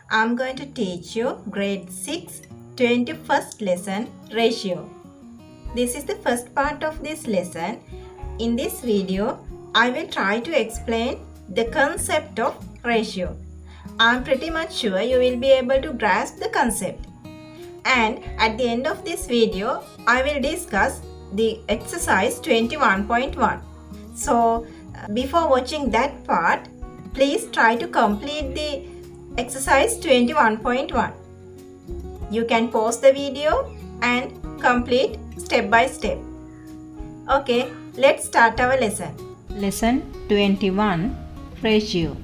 I'm going to teach you grade 6 21st lesson ratio. This is the first part of this lesson. In this video, I will try to explain the concept of ratio. I'm pretty much sure you will be able to grasp the concept. And at the end of this video, I will discuss the exercise 21.1. So, before watching that part, please try to complete the exercise 21.1. You can pause the video and complete step by step. Okay, let's start our lesson. Lesson 21 Ratio.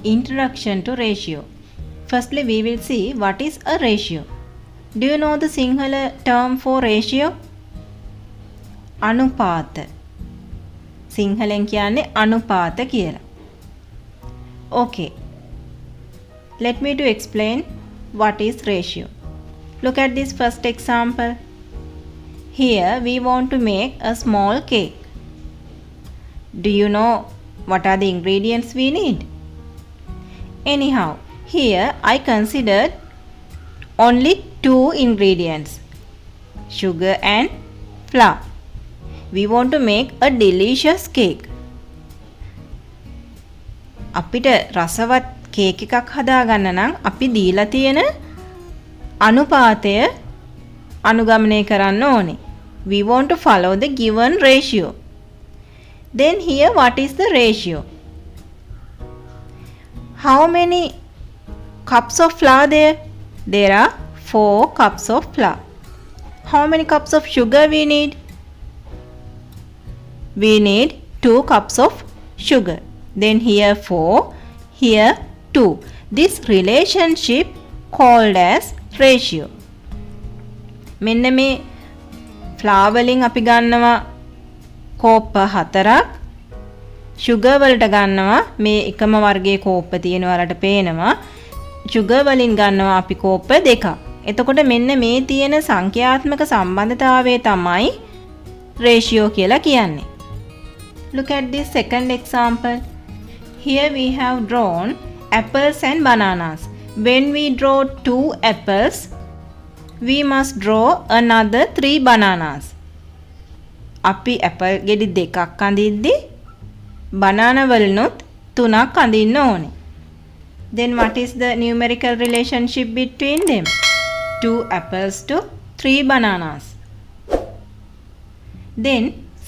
Introduction to ratio. Firstly, we will see what is a ratio. Do you know the Sinhala term for ratio? Anupata. සිංහලෙන් කියන්නේ අනුපාත කියලා. Okay. Let me to explain what is ratio. Look at this first example. Here we want to make a small cake. Do you know what are the ingredients we need? Anyhow, here I considered only 2 ingredients, sugar and flour. We want to make a delicious cake. අපිට රසවත් cake එකක් හදාගන්න නම් අපි දීලා තියෙන අනුපාතය අනුගමනය කරන්න ඕනේ. We want to follow the given ratio. Then here what is the ratio? How many cups of flour there? There are 4 cups of flour. How many cups of sugar we need? We need 2 cups of sugar. Then here 4, here 2. This relationship called as ratio. මෙන්න මේ flour වලින් අපි ගන්නවා කෝප්ප 4ක්, sugar වලට ගන්නවා මේ එකම වර්ගයේ කෝප්ප තියෙනවා වලට පේනවා. sugar වලින් ගන්නවා අපි කෝප්ප 2ක්. එතකොට මෙන්න මේ තියෙන සංඛ්‍යාත්මක සම්බන්ධතාවය තමයි ratio කියලා කියන්නේ. Look at this second example. Here we have drawn apples and bananas. When we draw 2 apples, we must draw another 3 bananas. අපි apple ගෙඩි දෙකක් අඳිද්දි banana වලුත් 3ක් අඳින්න ඕනේ. Then what is the numerical relationship between them? 2 apples to 3 bananas. Then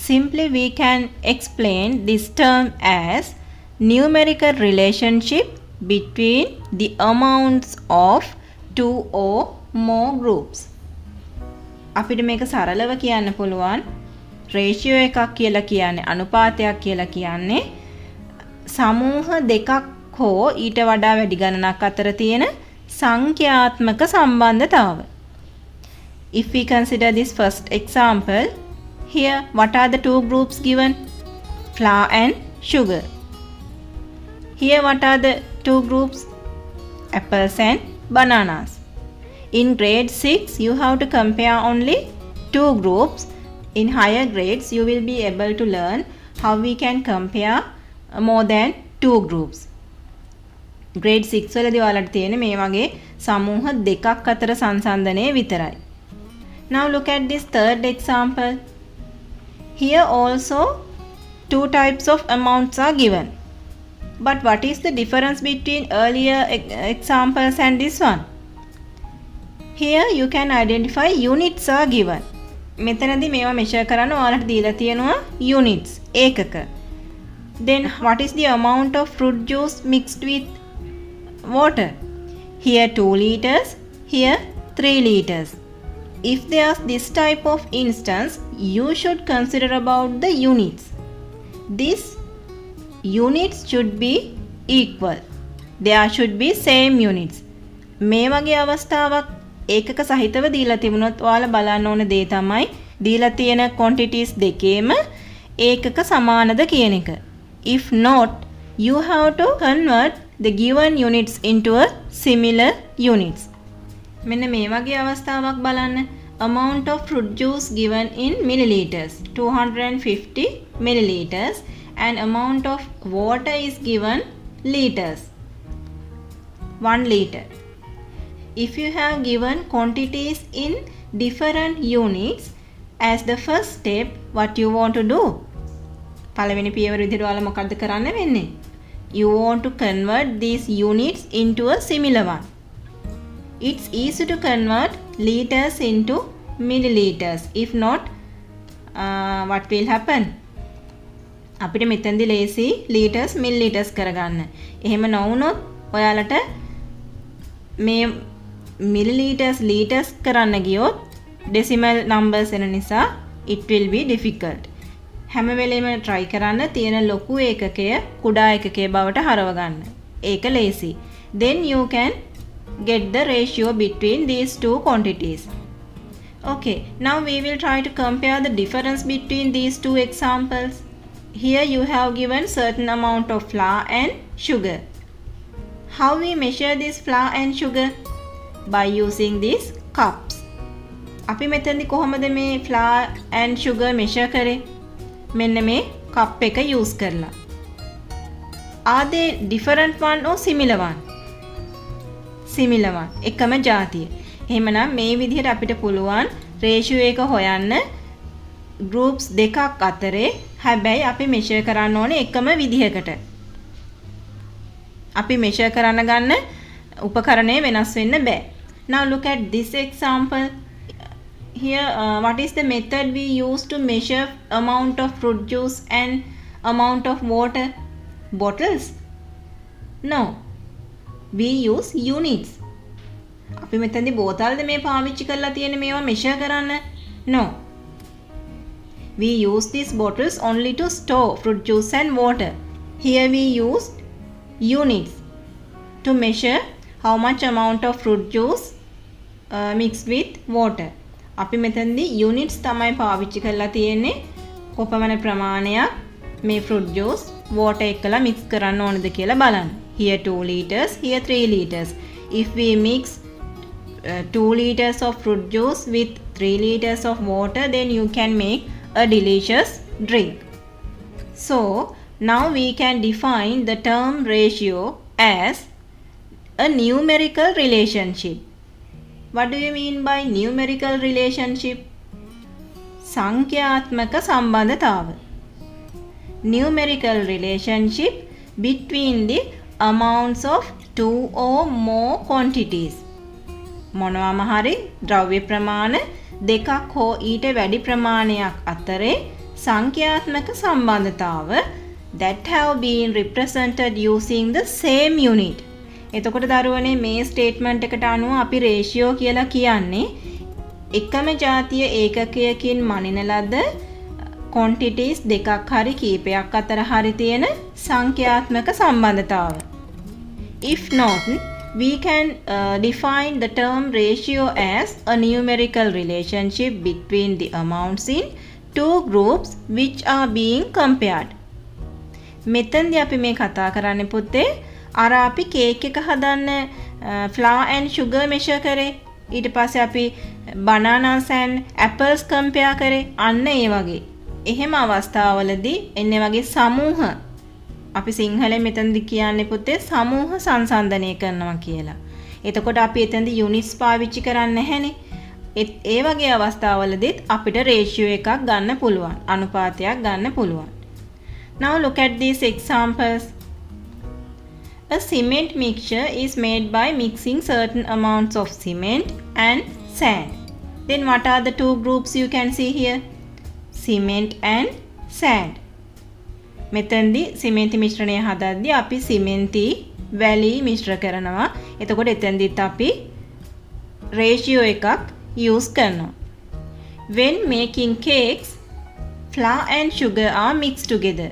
simply we can explain this term as numerical relationship between the amounts of 2 or more groups. අපිට මේක සරලව කියන්න පුළුවන් ratio එකක් කියලා කියන්නේ අනුපාතයක් කියලා කියන්නේ සමූහ දෙකක් හෝ ඊට වඩා වැඩි ගණනක් අතර තියෙන සංඛ්‍යාත්මක සම්බන්ධතාව. If we consider this first example, here what are the 2 groups given? Flour and sugar. Here what are the 2 groups? Apples and bananas. In grade 6 you have to compare only 2 groups. In higher grades you will be able to learn how we can compare more than 2 groups. Grade 6 වලදී ඔයාලට තියෙන මේ වගේ සමූහ දෙකක් අතර සංසන්දනය විතරයි. Now look at this third example. Here also 2 types of amounts are given. But what is the difference between earlier examples and this one? Here you can identify units are given. මෙතනදී මේවා measure කරන්න ඔයාලට දීලා තියෙනවා units ඒකක. Then what is the amount of fruit juice mixed with water? Here 2 liters, here 3 liters. If there's this type of instance, you should consider about the units. These units should be equal. There should be same units. මේ වගේ අවස්ථාවක් ඒකක සහිතව දීලා තිබුණොත් ඔයාලා බලන්න ඕන දේ තමයි දීලා තියෙන quantities දෙකේම ඒකක සමානද කියන එක. If not, you have to convert the given units into a similar units. මෙන්න මේ වගේ අවස්ථාවක් බලන්න. Amount of fruit juice given in milliliters 250 milliliters and amount of water is given liters. 1 liter. If you have given quantities in different units as the first step, what you want to do? පළවෙනි පියවර විදිහට ඔයාලා මොකද්ද කරන්න වෙන්නේ? You want to convert these units into a similar one. It's easy to convert liters into milliliters. If not, what will happen? අපිට මෙතෙන්දී ලේසි liters milliliters කරගන්න. එහෙම නොවුනොත් ඔයාලට මේ milliliters liters කරන්න ගියොත් decimal numbers එන නිසා it will be difficult. හැම වෙලේම try කරන්න තියෙන ලොකු ඒකකය කුඩා ඒකකයේ බවට හරව ගන්න. ඒක ලේසි. Then you can get the ratio between these two quantities. Okay, now we will try to compare the difference between these two examples. Here you have given certain amount of flour and sugar. How we measure this flour and sugar? By using these cups. අපි මෙතනදී කොහොමද මේ flour and sugar measure කරේ? මෙන්න මේ cup එක use කරලා. Are they different one or similar one? Similar one. එකම ජාතිය. එහෙමනම් මේ විදිහට අපිට පුළුවන් ratio එක හොයන්න groups දෙකක් අතරේ. හැබැයි අපි measure කරන්න ඕනේ එකම විදිහකට. අපි measure කරන්න ගන්න උපකරණය වෙනස් වෙන්න බෑ. Now look at this example. Here what is the method we use to measure amount of fruit juice and amount of water? Bottles? No. We use units. අපි මෙතනදී බෝතල්ද මේ පාවිච්චි කරලා තියෙන්නේ මේවා measure කරන්න? No. We use these bottles only to store fruit juice and water. Here we use units to measure how much amount of fruit juice mixed with water. අපි මෙතනදී units තමයි පාවිච්චි කරලා තියෙන්නේ. කොපමණ ප්‍රමාණයක් මේ fruit juice water එකලා mix කරන්න ඕනද කියලා බලන්න. Here 2 liters, here 3 liters. If we mix 2 liters of fruit juice with 3 liters of water, then you can make a delicious drink. So, now we can define the term ratio as a numerical relationship. What do you mean by numerical relationship? සංඛ්‍යාත්මක සම්බන්ධතාව. Numerical relationship between the amounts of two or more quantities. මොනවාම හරි ද්‍රව්‍ය ප්‍රමාණ දෙකක් හෝ ඊට වැඩි ප්‍රමාණයක් අතරේ සංඛ්‍යාත්මක සම්බන්ධතාව that have been represented using the same unit. එතකොට දරුවනේ මේ ස්ටේට්මන්ට් එකට අනුව අපි රේෂියෝ කියලා කියන්නේ එකම ජාතිය ඒකකයකින් මනින ලද quantities දෙකක් හරි කීපයක් අතර හරි තියෙන සංඛ්‍යාත්මක සම්බන්ධතාව. If not, we can define the term ratio as a numerical relationship between the amounts in two groups which are being compared. මෙතෙන්දී අපි මේ කතා කරන්නේ පුතේ අර අපි කේක් එක හදන්න flour and sugar measure කරේ. ඊට පස්සේ අපි bananas and apples compare කරේ. අන්න ඒ වගේ. එහෙම අවස්ථාවලදී එන්නේ වගේ සමූහ අපි සිංහලෙන් මෙතනදී කියන්නේ පුතේ සමූහ සංසන්දනය කරනවා කියලා. එතකොට අපි එතනදී units පාවිච්චි කරන්නේ නැහැනේ. ඒ වගේ අවස්ථාවලදීත් අපිට ratio එකක් ගන්න පුළුවන්. අනුපාතයක් ගන්න පුළුවන්. Now look at these examples. A cement mixture is made by mixing certain amounts of cement and sand. Then what are the two groups you can see here? Cement and sand. මෙතෙන්දී සිමෙන්ති මිශ්‍රණය හදද්දී අපි සිමෙන්ති වැලි මිශ්‍ර කරනවා. එතකොට එතෙන්දීත් අපි ratio එකක් use කරනවා. When making cakes, flour and sugar are mixed together.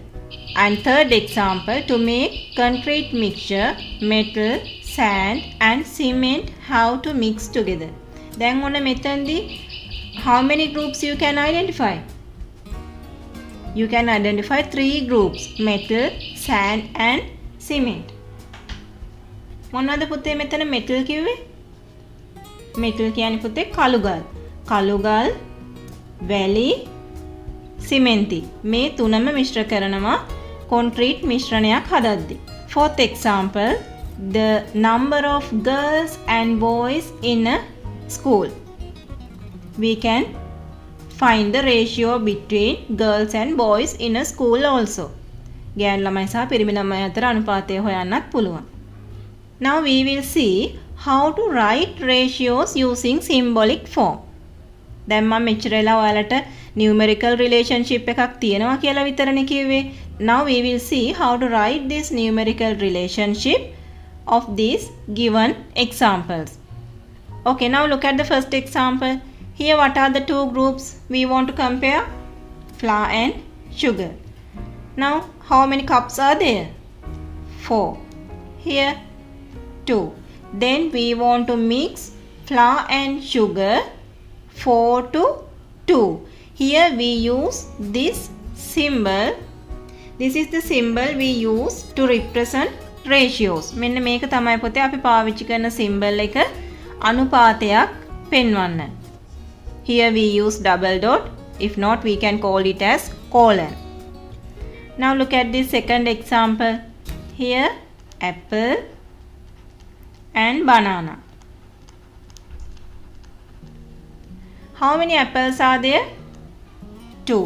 And third example, to make concrete mixture, metal, sand and cement have to mix together. දැන් ඔන්න මෙතෙන්දී how many groups you can identify? You can identify 3 groups: metal, sand and cement. මොනවද පුතේ මෙතන metal කිව්වේ? metal කියන්නේ පුතේ කළුගල්. කළුගල්, වැලි, සිමෙන්ති. මේ තුනම මිශ්‍ර කරනවා concrete මිශ්‍රණයක් හදද්දී. Fourth example, the number of girls and boys in a school. We can find the ratio between girls and boys in a school also. ගෑනු ළමයි සහ පිරිමි ළමයි අතර අනුපාතය හොයන්නත් පුළුවන්. Now we will see how to write ratios using symbolic form. දැන් මම මෙච්චර වෙලා ඔයාලට numerical relationship එකක් තියෙනවා කියලා විතරනේ කිව්වේ. Now we will see how to write this numerical relationship of these given examples. Okay, now look at the first example. Here what are the two groups we want to compare? Flour and sugar. Now how many cups are there? 4. Here 2. Then we want to mix flour and sugar 4 to 2. Here we use this symbol. This is the symbol we use to represent ratios. මෙන්න මේක තමයි පොතේ අපි පාවිච්චි කරන symbol එක අනුපාතයක් පෙන්වන්න. Here we use double dot. If not, we can call it as colon. Now look at this second example. Here apple and banana. How many apples are there? 2.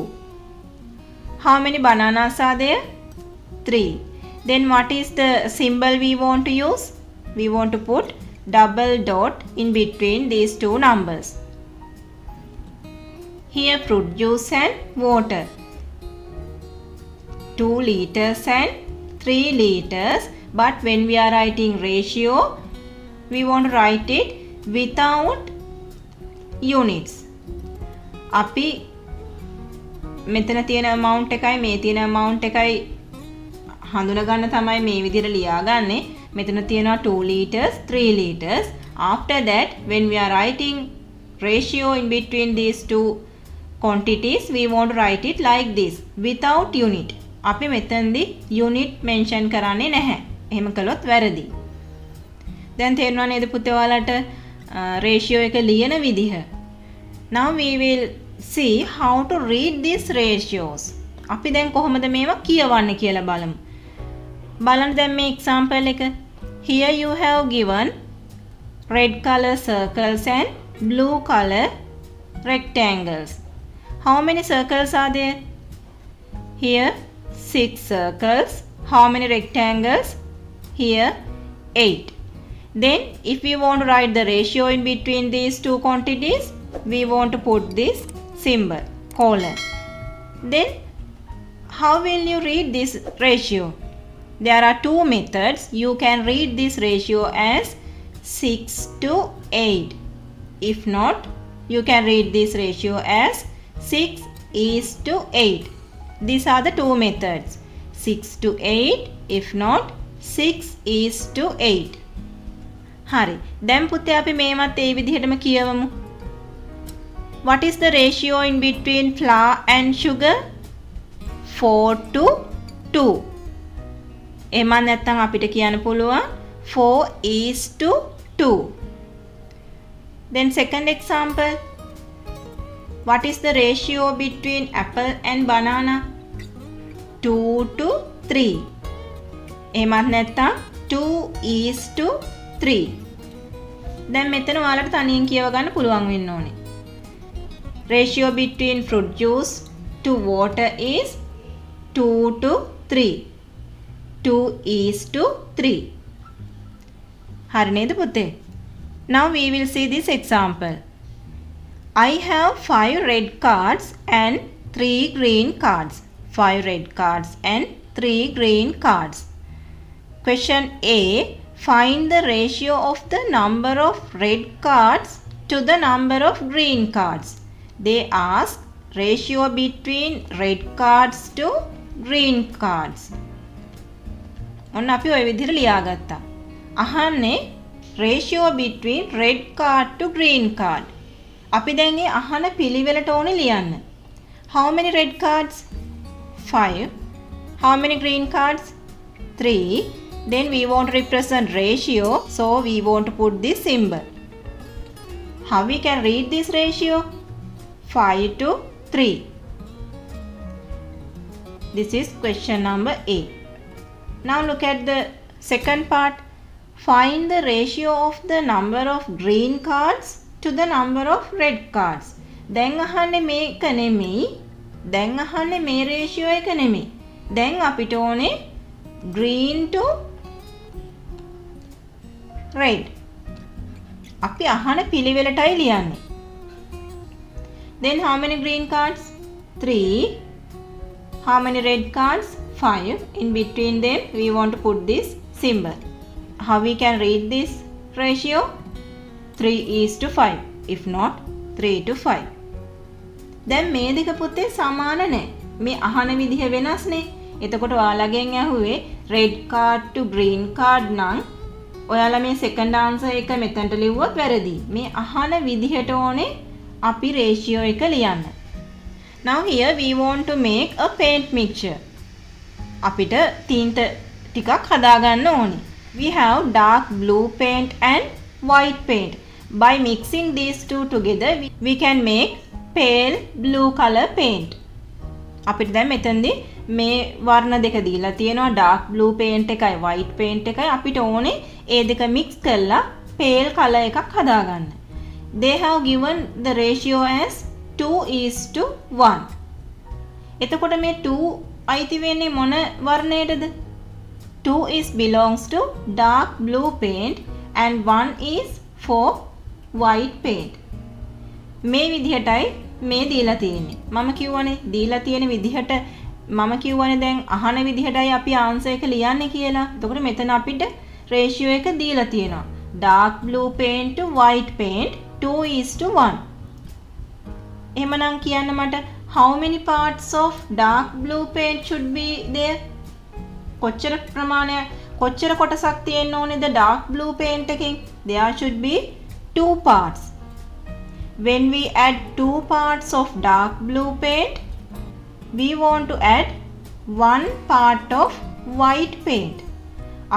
How many bananas are there? 3. Then what is the symbol we want to use? We want to put double dot in between these two numbers. Here fruit juice and water. 2 liters and 3 liters. But when we are writing ratio, we want to write it without units. අපි මෙතන තියෙන amount එකයි මේ තියෙන amount එකයි හඳුනා ගන්න තමයි මේ විදිහට ලියාගන්නේ. මෙතන තියෙනවා 2 liters 3 liters. After that, when we are writing ratio in between these two quantities, we want to write it like this without unit. අපි මෙතනදී unit mention කරන්නේ නැහැ. එහෙම කළොත් වැරදි. දැන් තේරෙනවා නේද පුතේ ඔයාලට ratio එක ලියන විදිහ. Now we will see how to read these ratios. අපි දැන් කොහොමද මේවා කියවන්නේ කියලා බලමු. බලන්න දැන් මේ example එක. Here you have given red color circles and blue color rectangles. How many circles are there? Here 6 circles. How many rectangles? Here 8. Then if we want to write the ratio in between these two quantities, we want to put this symbol colon. Then how will you read this ratio? There are two methods. You can read this ratio as 6 to 8. If not, you can read this ratio as 6:8. These are the two methods. 6 to 8. If not, 6:8. හරි. දැන් පුතේ අපි මේවත් ඒ විදිහටම කියවමු. What is the ratio in between flour and sugar? 4 to 2. එහෙම නැත්නම් අපිට කියන්න පුළුවන් 4:2. Then second example. What is the ratio between apple and banana? 2 to 3. එහෙමත් නැත්නම් 2:3. දැන් මෙතන ඔයාලට තනියෙන් කියව ගන්න පුළුවන් වෙන්න ඕනේ. Ratio between fruit juice to water is 2 to 3. 2:3. හරි නේද පුතේ? Now we will see this example. I have 5 red cards and 3 green cards. 5 red cards and 3 green cards. Question A. Find the ratio of the number of red cards to the number of green cards. They ask ratio between red cards to green cards. ඔන්න අපි ওই විදිහට ලියාගත්තා. අහන්නේ ratio between red card to green card. අපි දැන් මේ අහන පිළිවෙලට ඕනේ ලියන්න. How many red cards? 5. How many green cards? 3. Then we want to represent ratio, so we want to put this symbol. How we can read this ratio? 5 to 3. This is question number A. Now look at the second part. find the ratio of the number of green cards to the number of red cards. දැන් අහන්නේ මේක නෙමෙයි. දැන් අහන්නේ මේ ratio එක නෙමෙයි. දැන් අපිට ඕනේ green to red. අපි අහන පිළිවෙලටයි ලියන්නේ. Then how many green cards? 3. How many red cards? 5. In between them we want to put this symbol. How we can read this ratio? 3:5. If not 3:5. දැන් මේ දෙක පුතේ සමාන නැහැ. මේ අහන විදිහ වෙනස්නේ. එතකොට ඔයාලගෙන් ඇහුවේ red card to green card නම් ඔයාලා මේ second answer එක මෙතනට ලිව්වොත් වැරදි. මේ අහන විදිහට ඕනේ අපි ratio එක ලියන්න. Now here we want to make a paint mixture. අපිට තීන්ත ටිකක් හදාගන්න ඕනේ. We have dark blue paint and white paint. By mixing these two together we can make pale blue color paint. අපිට දැන් මෙතනදී මේ වර්ණ දෙක දීලා තියෙනවා dark blue paint එකයි white paint එකයි. අපිට ඕනේ ඒ දෙක mix කරලා pale color එකක් හදාගන්න. They have given the ratio as 2:1. එතකොට මේ 2 අයිති වෙන්නේ මොන වර්ණයටද? 2 is belongs to dark blue paint and 1 is for white paint. මේ විදිහටයි මේ දීලා තියෙන්නේ. මම කියවනේ දීලා තියෙන විදිහට මම කියවනේ දැන් අහන විදිහටයි අපි ආන්සර් එක ලියන්නේ කියලා. එතකොට මෙතන අපිට රේෂියෝ එක දීලා තියෙනවා. dark blue paint to white paint 2:1. එහෙමනම් කියන්න මට how many parts of dark blue paint should be there? කොච්චර කොටසක් තියෙන්න ඕනේද dark blue paint එකෙන්? There should be 2 parts. When we add 2 parts of dark blue paint, we want to add 1 part of white paint.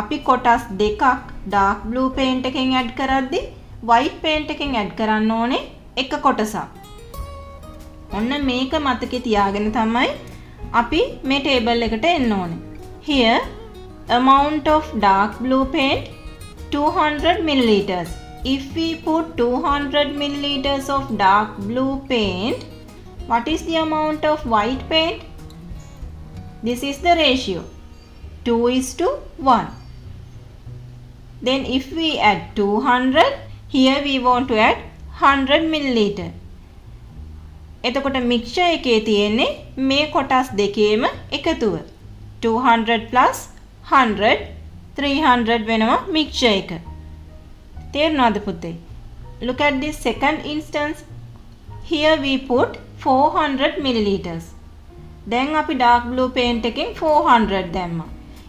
අපි කොටස් දෙකක් dark blue paint එකෙන් add කරද්දි white paint එකෙන් add කරන්න ඕනේ එක කොටසක්. ඔන්න මේක මතකේ තියාගෙන තමයි අපි මේ table එකට එන්න ඕනේ. Here amount of dark blue paint 200 milliliters. If we put 200 milliliters of dark blue paint, what is the amount of white paint? This is the ratio 2:1. Then if we add 200, here we want to add 100 milliliter. එතකොට mixture එකේ තියෙන්නේ මේ කොටස් දෙකේම එකතුව 200 plus 100 300 වෙනවා mixture එක. තේරුණාද පුතේ? Look at this second instance. Here we put 400 milliliters. දැන් අපි dark blue paint එකෙන් 400 දැම්මා.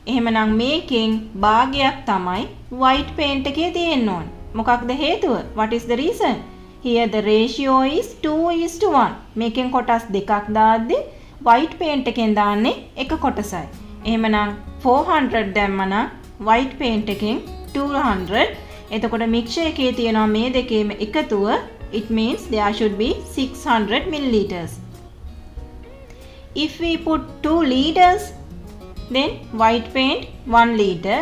එහෙමනම් මේකෙන් භාගයක් තමයි white paint එකේ තියෙන්න ඕනේ. මොකක්ද හේතුව? What is the reason? Here the ratio is 2:1. මේකෙන් කොටස් දෙකක් දාද්දි white paint එකෙන් දාන්නේ එක කොටසයි. එහෙමනම් 400 දැම්මනම් white paint එකෙන් 200. එතකොට mixture එකේ තියෙනවා මේ දෙකේම එකතුව. It means there should be 600 milliliters. If we put 2 liters, then white paint 1 liter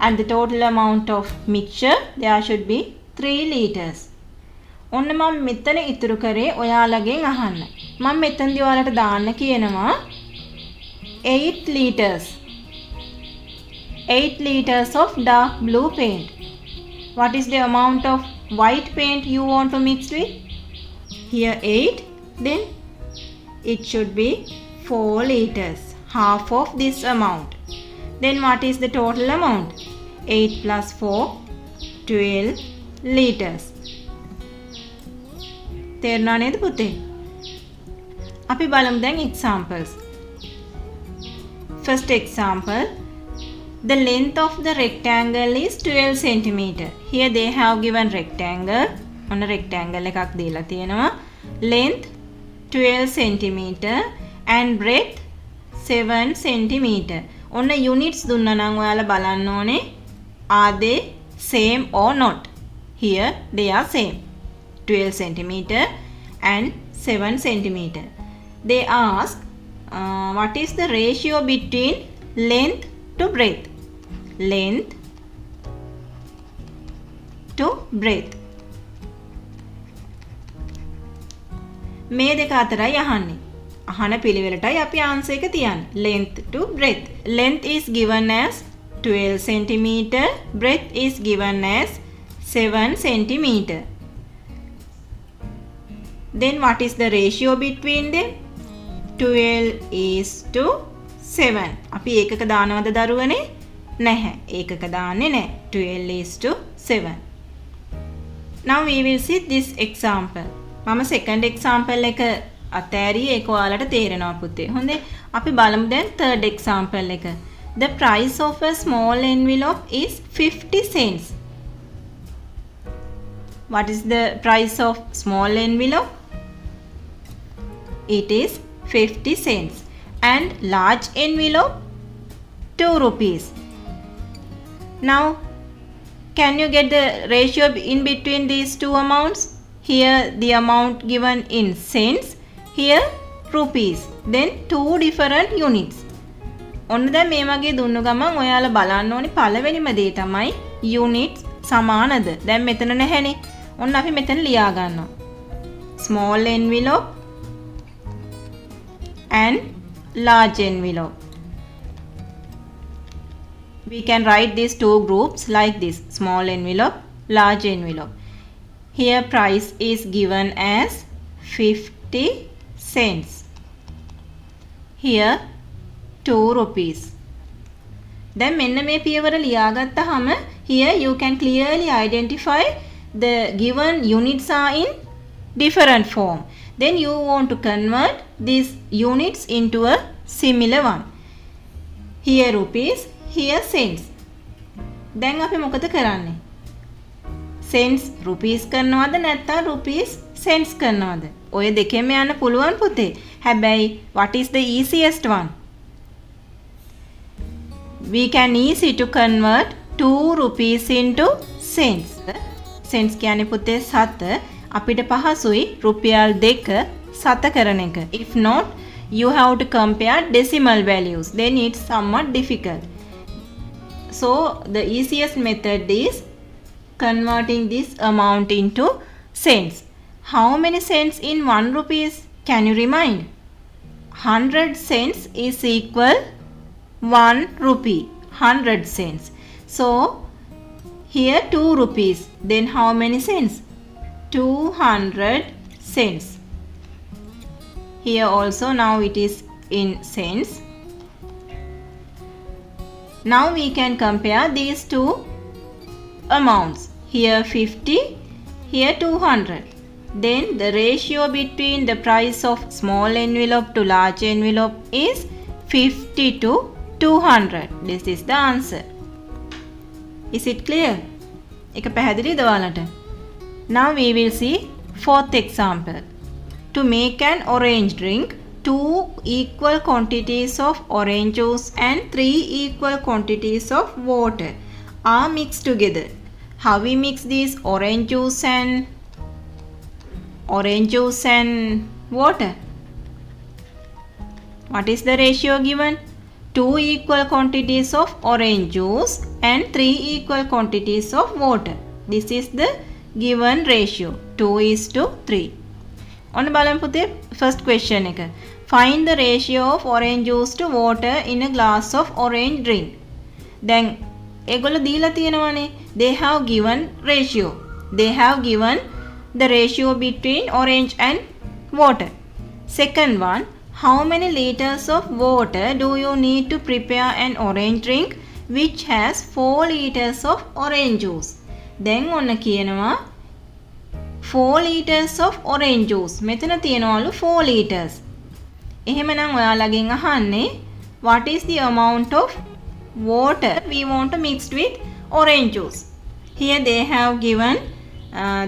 and the total amount of mixture there should be 3 liters. ඔන්න මම මෙතන ඉතුරු කරේ ඔයාලගෙන් අහන්න. මම මෙතනදී ඔයාලට දාන්න කියනවා 8 liters. 8 liters of dark blue paint. What is the amount of white paint you want to mix with? Here 8, then it should be 4 liters, half of this amount. Then what is the total amount? 8 plus 4, 12 liters. තේරුණා නේද පුතේ? අපි බලමු දැන් examples. First example, the length of the rectangle is 12 cm. Here they have given rectangle. ඔන්න rectangle එකක් දීලා තියෙනවා. Length 12 cm and breadth 7 cm. ඔන්න units දුන්නා නම් ඔයාලා බලන්න ඕනේ are they same or not? Here they are same. 12 cm and 7 cm. They ask what is the ratio between length to breadth? Length to breadth. මේ දෙක අතරයි අහන්නේ. අහන පිළිවෙලටයි අපි ආන්සර් එක තියන්නේ. Length to breadth. Length is given as 12 cm. Breadth is given as 7 cm. Then what is the ratio between them? 12 is to 7. අපි ඒකක දානවද දරුවනේ? නැහැ. ඒකක දාන්නේ නැහැ. 12 is to 7. Now we will see this example. මම second example එක අතෑරියේ ඒක ඔයාලට තේරෙනවා පුතේ. හොඳේ. අපි බලමු දැන් third example එක. The price of a small envelope is 50 cents. What is the price of small envelope? It is 50 cents. And large envelope 2 rupees. Now can you get the ratio in between these two amounts? Here the amount given in cents, here rupees. Then two different units. ඔන්න දැන් මේ වගේ දුන්නු ගමන් ඔයාලා බලන්න ඕනි පළවෙනිම දේ තමයි units සමානද? දැන් මෙතන නැහැනේ. ඔන්න අපි මෙතන ලියා ගන්නවා. Small envelope and large envelope. We can write these two groups like this: small envelope, large envelope. Here price is given as 50 cents. Here 2 rupees. Then මෙන්න මේ පියවර ලියාගත්තාම here you can clearly identify the given units are in different form. Then you want to convert these units into a similar one. Here rupees, here cents. දැන් අපි මොකද කරන්නේ? cents rupees කරනවද නැත්නම් rupees cents කරනවද? ඔය දෙකෙන්ම යන්න පුළුවන් පුතේ. හැබැයි what is the easiest one? We can easy to convert 2 rupees into cents. cents කියන්නේ පුතේ 7. අපිට පහසුයි රුපියල් 2 7 කරන එක. If not, you have to compare decimal values. Then it's somewhat difficult. So the easiest method is converting this amount into cents. How many cents in 1 rupees? Can you remind? 100 cents is equal 1 rupee. 100 cents. So here 2 rupees. Then how many cents? 200 cents. Here also now it is in cents. Now we can compare these two amounts. Here 50, here 200. Then the ratio between the price of small envelope to large envelope is 50 to 200. This is the answer. Is it clear? එක පැහැදිලිද ඔයාලට? Now we will see fourth example. To make an orange drink, 2 equal quantities of orange juice and 3 equal quantities of water are mixed together. How we mix these orange juice and water? What is the ratio given? 2 equal quantities of orange juice and 3 equal quantities of water. This is the given ratio. 2 is to 3. ඔන්න බලමු පුතේ first question එක. Find the ratio of orange juice to water in a glass of orange drink. දැන් ඒගොල්ලෝ දීලා තියෙනවානේ. They have given ratio. They have given the ratio between orange and water. Second one, how many liters of water do you need to prepare an orange drink which has 4 liters of orange juice? දැන් ඔන්න කියනවා 4 liters of orange juice. මෙතන තියෙනවලු 4 liters. එහෙමනම් ඔයාලගෙන් අහන්නේ what is the amount of water we want to mix with orange juice? Here they have given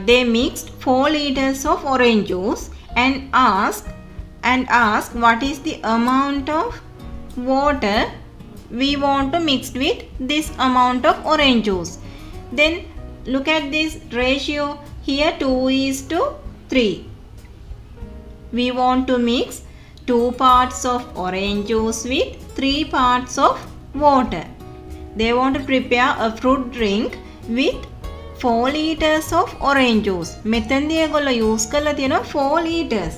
they mixed 4 liters of orange juice and ask what is the amount of water we want to mix with this amount of orange juice. Then look at this ratio. Here 2 is to 3. We want to mix 2 parts of orange juice with 3 parts of water. They want to prepare a fruit drink with 4 liters of orange juice. මෙතෙන්දී ඒගොල්ලෝ use කරලා තියෙනවා 4 liters.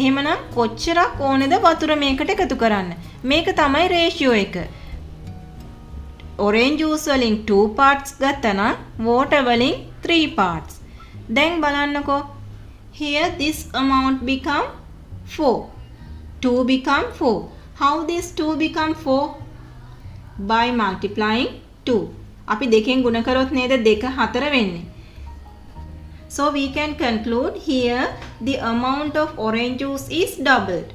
එහෙමනම් කොච්චරක් ඕනේද වතුර මේකට එකතු කරන්න? මේක තමයි ratio එක. orange juice වලින් 2 parts ගත්තා නම් water වලින් 3 parts. දැන් බලන්නකෝ. Here this amount become 4. 2 become 4. How this 2 become 4? By multiplying 2. අපි දෙකෙන් ගුණ කරොත් නේද 2 4 වෙන්නේ. So we can conclude here the amount of orange juice is doubled.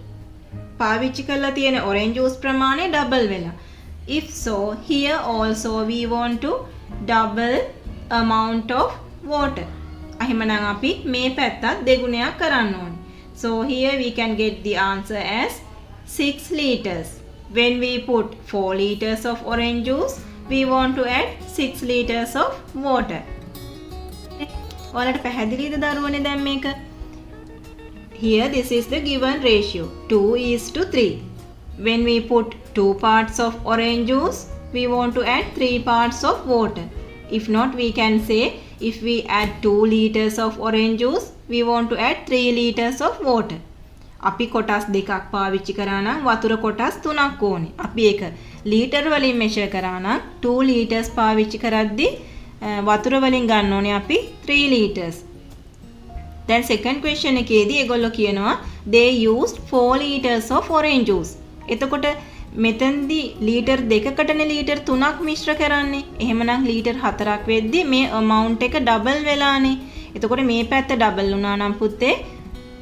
පාවිච්චි කරලා තියෙන orange juice ප්‍රමාණය double වෙලා. If so, here also we want to double amount of water. එහෙමනම් අපි මේ පැත්තත් දෙගුණයක් කරන්න ඕනේ. So here we can get the answer as 6 liters. When we put 4 liters of orange juice, we want to add 6 liters of water. ඔයාලට පැහැදිලිද දරුවනේ දැන් මේක? Here this is the given ratio 2:3. When we put 2 parts of orange juice, we want to add 3 parts of water. If not, we can say if we add 2 liters of orange juice, we want to add 3 liters of water. අපි කොටස් දෙකක් පාවිච්චි කරා නම් වතුර කොටස් 3ක් ඕනේ. අපි ඒක ලීටර් වලින් මෙෂර් කරා නම් 2 liters පාවිච්චි කරද්දී වතුර වලින් ගන්න ඕනේ අපි 3 liters. දැන් second question එකේදී ඒගොල්ලෝ කියනවා they used 4 liters of orange juice. එතකොට මෙතෙන්දී ලීටර් දෙකකටනේ ලීටර් 3ක් මිශ්‍ර කරන්නේ. එහෙමනම් ලීටර් 4ක් වෙද්දී මේ amount එක double වෙලානේ. එතකොට මේ පැත්ත double වුණා නම් පුතේ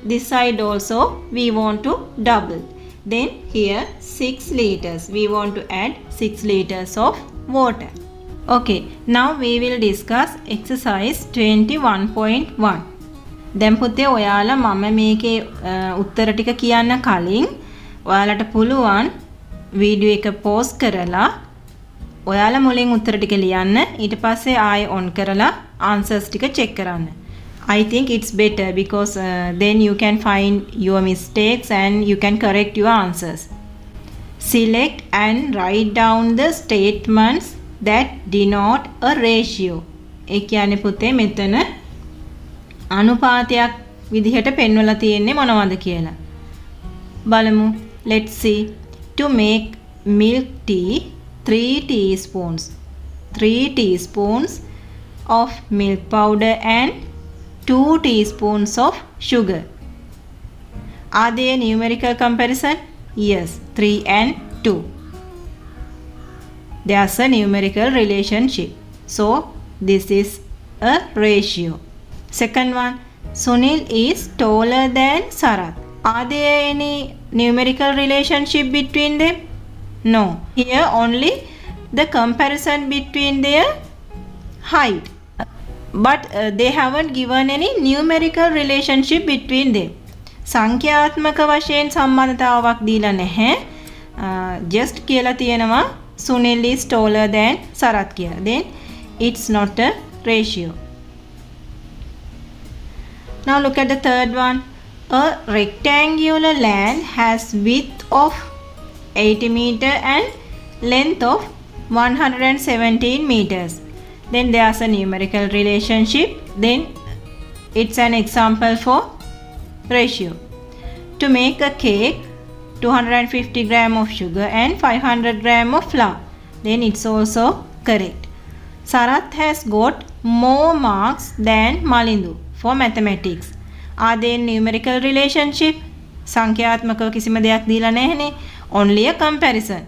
this side also we want to double. Then here 6 liters. We want to add 6 liters of water. Okay, now we will discuss exercise 21.1. දැන් පුතේ ඔයාලා මම මේකේ උත්තර ටික කියන්න කලින් ඔයාලට පුළුවන් වීඩියෝ එක pause කරලා ඔයාලා මුලින් උත්තර ටික ලියන්න. ඊට පස්සේ ආයෙ on කරලා answers ටික check කරන්න. I think it's better because then you can find your mistakes and you can correct your answers. Select and write down the statements that denote a ratio. ඒ කියන්නේ පුතේ මෙතන අනුපාතයක් විදිහට පෙන්වලා තියෙන්නේ මොනවද කියලා. බලමු. Let's see. To make milk tea, 3 teaspoons. 3 teaspoons of milk powder and 2 teaspoons of sugar. Are they a numerical comparison? Yes, 3 and 2. There's a numerical relationship. So, this is a ratio. Second one, Sunil is taller than Sarath. Are there any numerical relationship between them? No. Here only the comparison between their height. But they haven't given any numerical relationship between them. සංඛ්‍යාත්මක වශයෙන් සම්බන්ධතාවක් දීලා නැහැ. Just කියලා තියෙනවා Sunil is taller than Sarath කියලා. Then it's not a ratio. Now look at the third one. A rectangular land has width of 80 meter and length of 117 meters. Then there's a numerical relationship. Then it's an example for ratio. To make a cake, 250 gram of sugar and 500 gram of flour. Then it's also correct. Sarath has got more marks than Malindu for mathematics. Are there numerical relationship? සංඛ්‍යාත්මකව කිසිම දෙයක් දීලා නැහැනේ. Only a comparison.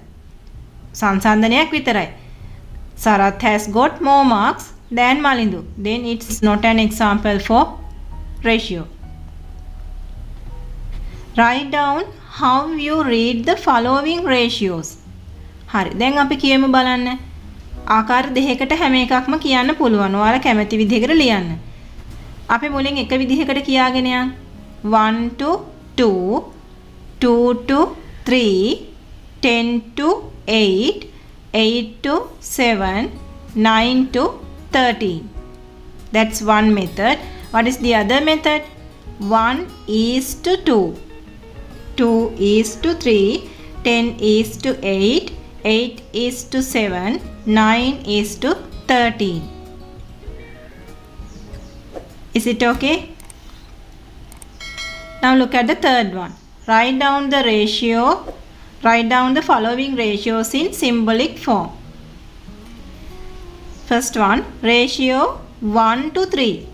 සංසන්දනයක් විතරයි. Sarath has got more marks than Malindu. Then it's not an example for ratio. Write down how you read the following ratios. හරි. දැන් අපි කියමු බලන්න. ආකාර දෙකකට හැම එකක්ම කියන්න පුළුවන්. ඔයාලා කැමති විදිහකට ලියන්න. අපි මුලින් එක විදිහකට කියාගෙන යන්න. 1 to 2, 2 to 3, 10 to 8, 8 to 7, 9 to 13. That's one method. What is the other method? 1 is to 2, 2 is to 3, 10 is to 8, 8 is to 7, 9 is to 13. Is it okay? Now look at the third one. Write down the following ratios in symbolic form. First one, ratio 1 to 3.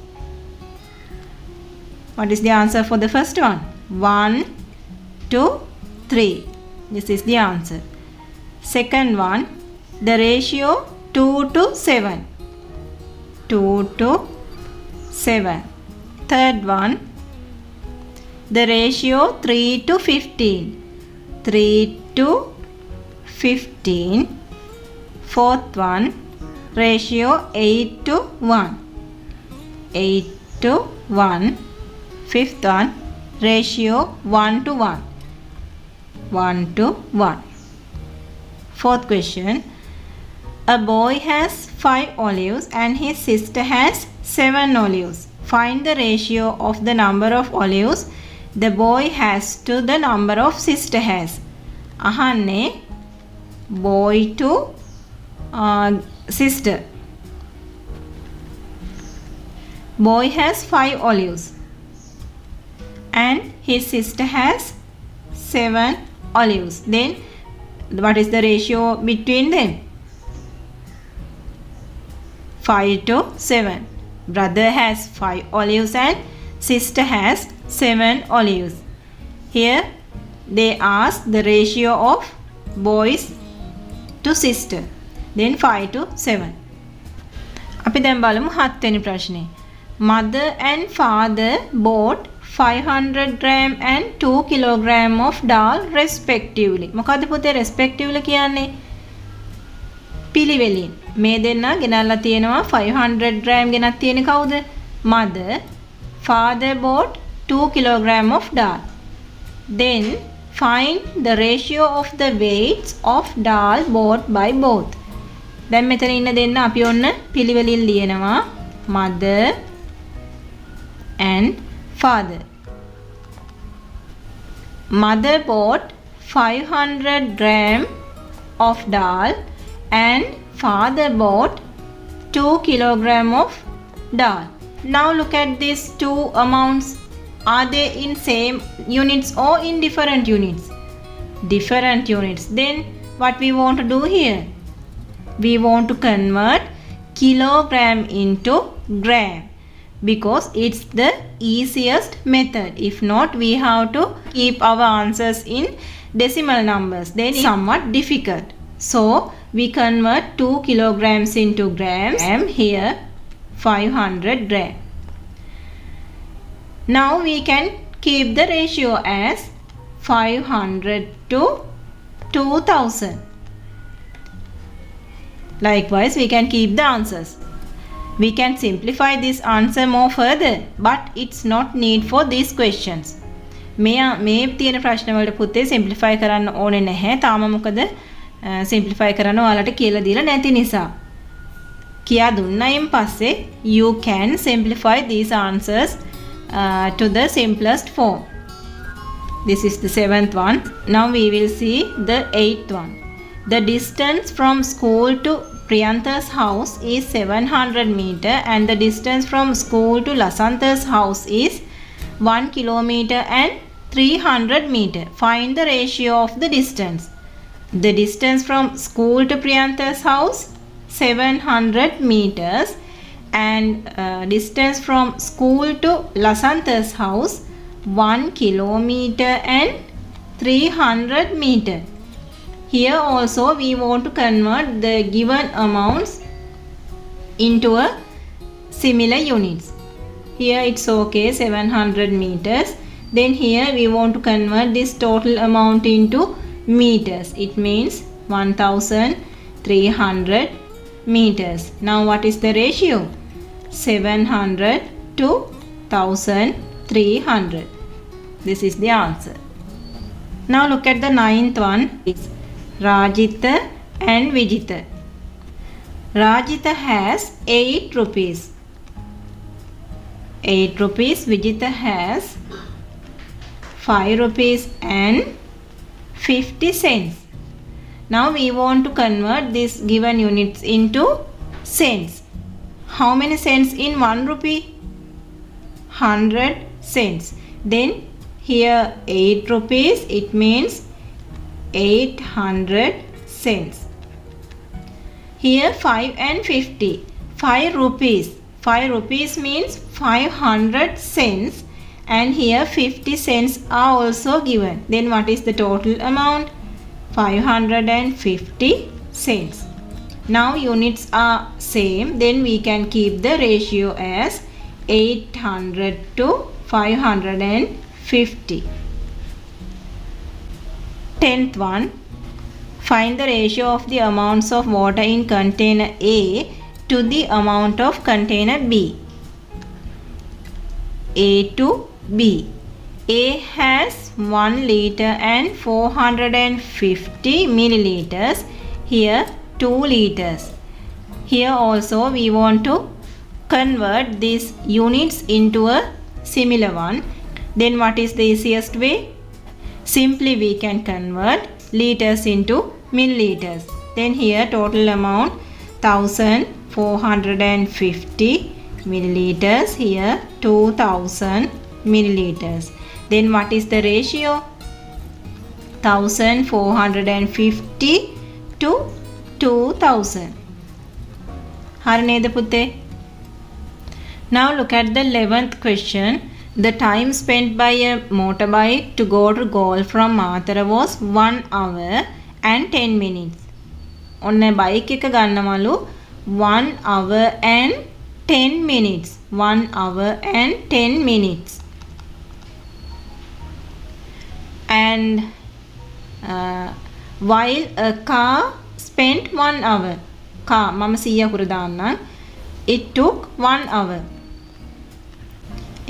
What is the answer for the first one? 1 to 3. This is the answer. Second one, the ratio 2 to 7. 2 to 7. Third one, the ratio 3 to 15. 3 to 15. Fourth one, ratio 8 to 1. 8 to 1. Fifth one, ratio 1 to 1. 1 to 1. Fourth question, a boy has 5 olives and his sister has 7 olives. Find the ratio of the number of olives the boy has to the number of sister has. Ahanne boy to sister. Boy has 5 olives and his sister has 7 olives. Then what is the ratio between them? 5 to 7. Brother has 5 olives and sister has 7 olives. Here they ask the ratio of boys to sister. Then 5 to 7. අපි දැන් බලමු 7 වෙනි ප්‍රශ්නේ. Mother and father bought 500 gram and 2 kilogram of dal respectively. මොකද පුතේ respectively කියන්නේ? පිළිවෙලින්. මේ දෙන්නා ගෙනල්ලා තියෙනවා 500 gram ගෙනත් තියෙන්නේ කවුද? Mother. Father bought 2 kilogram of dal. Then find the ratio of the weights of dal bought by both. දැන් මෙතන ඉන්න දෙන්න අපි ඔන්න පිළිවෙලින් ලියනවා. Mother and father. Mother bought 500 gram of dal and father bought 2 kilogram of dal. Now look at these two amounts. Are they in same units or in different units? Different units. Then what we want to do here? We want to convert kilogram into gram because it's the easiest method. If not, we have to keep our answers in decimal numbers. Then it's somewhat difficult. So we convert 2 kilograms into grams. Here 500 gram. Now we can keep the ratio as 500 to 2000. Likewise, we can keep the answers. We can simplify this answer more further, but it's not need for these questions. මේ තියෙන ප්‍රශ්න වලට පුතේ simplify කරන්න ඕනේ නැහැ. තාම මොකද simplify කරන්න ඔයාලට කියලා දීලා නැති නිසා. කියා දුන්නයින් පස්සේ you can simplify these answers to the simplest form. This is the 7th one. Now we will see the 8th one. The distance from school to Priyanta's house is 700 meter and the distance from school to Lasanta's house is 1 kilometer and 300 meter. Find the ratio of the distance. The distance from school to Priyanta's house 700 meters and distance from school to Lasanta's house 1 kilometer and 300 meter. Here also we want to convert the given amounts into a similar units. Here it's okay 700 meters. Then here we want to convert this total amount into meters. It means 1300 meters. Now what is the ratio? 700 to 1300. This is the answer. Now look at the 9th one. It's Rajita and Vijita. Rajita has 8 rupees. 8 rupees. Vijita has 5 rupees and 50 cents. Now we want to convert these given units into cents. How many cents in 1 rupee? 100 cents. Then here 8 rupees, it means 800 cents. Here 5 and 50. 5 rupees. 5 rupees means 500 cents, and here 50 cents are also given. Then what is the total amount? 550 cents. Now units are same, then we can keep the ratio as 800 to 550. 10th one. Find the ratio of the amounts of water in container A to the amount of container B. A to B. A has 1 liter and 450 milliliters. Here 2 liters. Here also we want to convert these units into a similar one. Then what is the easiest way? Simply we can convert liters into milliliters. Then here total amount 1450 milliliters. Here 2000 milliliters. Then what is the ratio? 1450 to 2000. හරි නේද පුතේ? Now look at the 11th question. The time spent by a motorbike to go to goal from Mathura was 1 hour and 10 minutes. ඔන්න bike එක ගන්නවලු 1 hour and 10 minutes. 1 hour and 10 minutes. And while a car spent 1 hour. Car මම 100 දාන්නම්. It took 1 hour.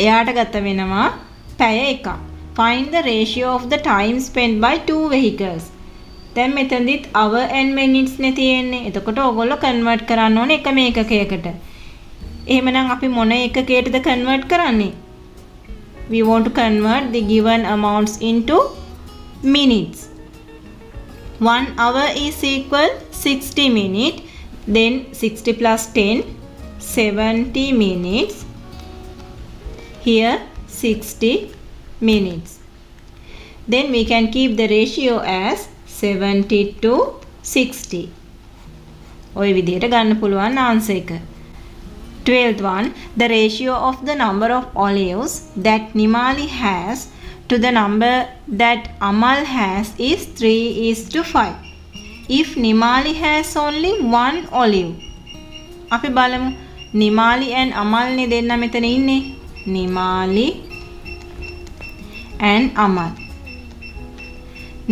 එයාට ගත වෙනවා පැය එකක්. Find the ratio of the time spent by two vehicles. දැන් මෙතනදිත් hour and minutes නේ තියෙන්නේ. එතකොට ඔයගොල්ලෝ convert කරන්න ඕනේ එකම ඒකකයකට. එහෙමනම් අපි මොන ඒකකයටද convert කරන්නේ? We want to convert the given amounts into minutes. 1 hour is equal 60 minutes. Then 60 plus 10, 70 minutes. Here 60 minutes. Then we can keep the ratio as 70 to 60. ඔය විදිහට ගන්න පුළුවන් answer එක. 12th one. The ratio of the number of olives that Nimali has to the number that Amal has is 3:5. If Nimali has only 1 olive. අපි බලමු. Nimali and Amal නේ දෙන්න මෙතන ඉන්නේ. Nimali and Amal.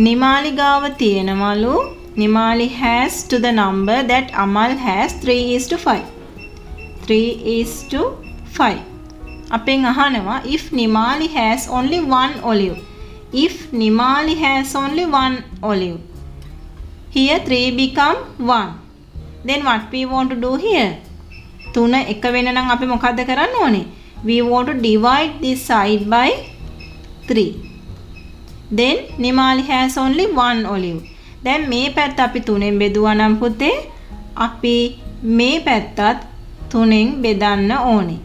Nimali ගාව තියෙනවලු. Nimali has to the number that Amal has 3:5. 3:5. අපෙන් අහනවා if Nimali has only 1 olive. If Nimali has only 1 olive. Here 3 become 1. Then what we want to do here? 3 එක වෙන නම් අපි මොකද්ද කරන්න ඕනේ? We want to divide this side by 3. Then Nimali has only 1 olive. Then මේ පැත්ත අපි 3ෙන් බෙදුවා නම් පුතේ අපි මේ පැත්තත් 3ෙන් බෙදන්න ඕනේ.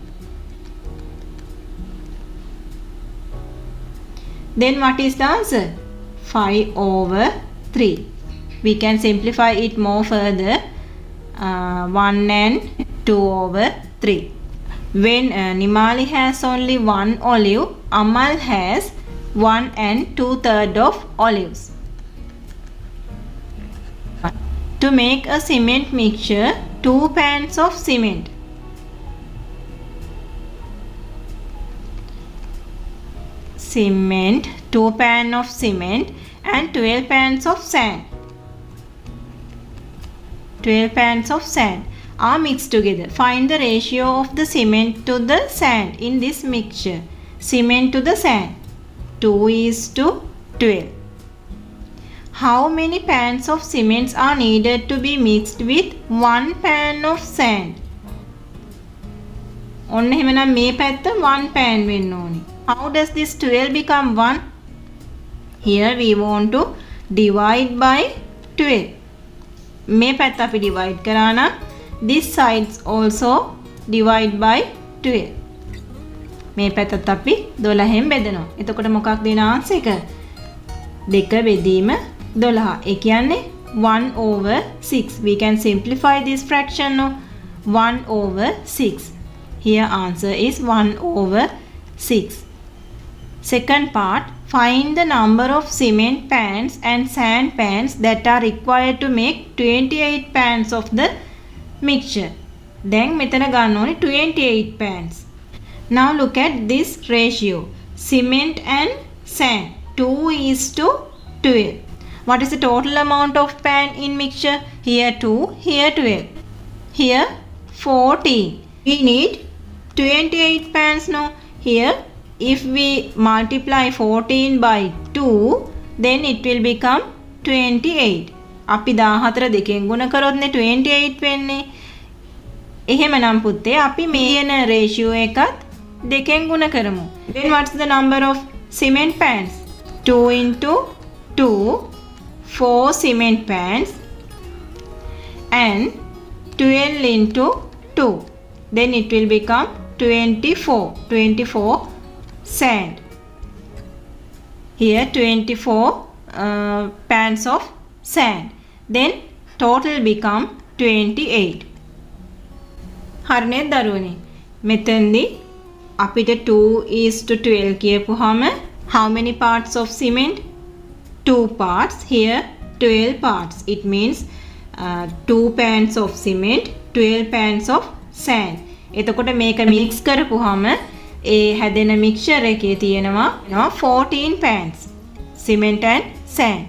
Then what is the answer? 5/3. We can simplify it more further. 1 and 2/3. When Nimali has only 1 olive, Amal has 1 and 2/3 of olives. To make a cement mixture, 2 pans of cement. Cement, 2 pans of cement and 12 pans of sand. 12 pans of sand are mixed together. Find the ratio of the cement to the sand in this mixture. Cement to the sand 2:12. How many pans of cement are needed to be mixed with 1 pan of sand? ඔන්න එහෙමනම් මේ පැත්ත 1 pan වෙන්න ඕනේ. How does this 12 become 1? Here we want to divide by 12. මේ පැත්ත අපි divide කරා නම් this sides also divide by 12. මේ පැත්තත් අපි 12න් බෙදනවා. එතකොට මොකක්ද දෙන ආන්සර් එක? 2 බෙදීම 12. ඒ කියන්නේ 1/6. We can simplify this fraction no. 1/6. Here answer is 1/6. Second part, find the number of cement pans and sand pans that are required to make 28 pans of the mixture. Then මෙතන ගන්න ඕනේ 28 pans. Now look at this ratio. Cement and sand 2:12. What is the total amount of pan in mixture? Here 2, here 12. Here 14. We need 28 pans now. Here if we multiply 14 by 2, then it will become 28. අපි 14 දෙකෙන් ගුණ කරොත් නේ 28 වෙන්නේ. එහෙමනම් පුතේ අපි මේ කියන ratio එකත් දෙකෙන් ගුණ කරමු. Then what's the number of cement pans? 2 into 2, 4 cement pans and 12 into 2. Then it will become 24 sand. Here 24 pans of sand. Then total become 28. හරිනේ දරුවනේ. මෙතෙන්දී අපිට 2:12 කියපුවාම how many parts of cement? 2 parts. Here 12 parts. It means 2 pans of cement, 12 pans of sand. එතකොට මේක mix කරපුවාම ඒ හැදෙන mixture එකේ තියෙනවා 14 pans cement and sand.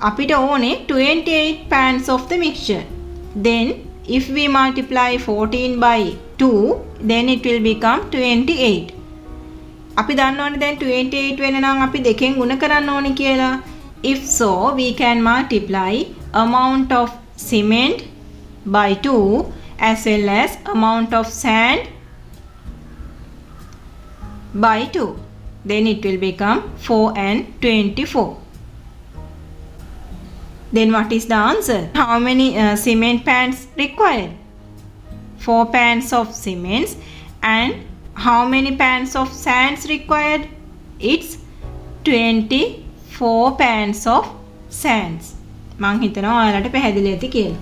අපිට ඕනේ 28 pans of the mixture. Then if we multiply 14 by 2, then it will become 28. අපි දන්නවනේ දැන් 28 වෙන නම් අපි දෙකෙන් ගුණ කරන්න ඕනේ කියලා. If so, we can multiply amount of cement by 2 as well as amount of sand by 2. Then it will become 4 and 24. Then what is the answer? How many cement pans required? 4 pans of cements. And how many pans of sands required? It's 24 pans of sands. මං හිතනවා ඔයාලට පැහැදිලි ඇති කියලා.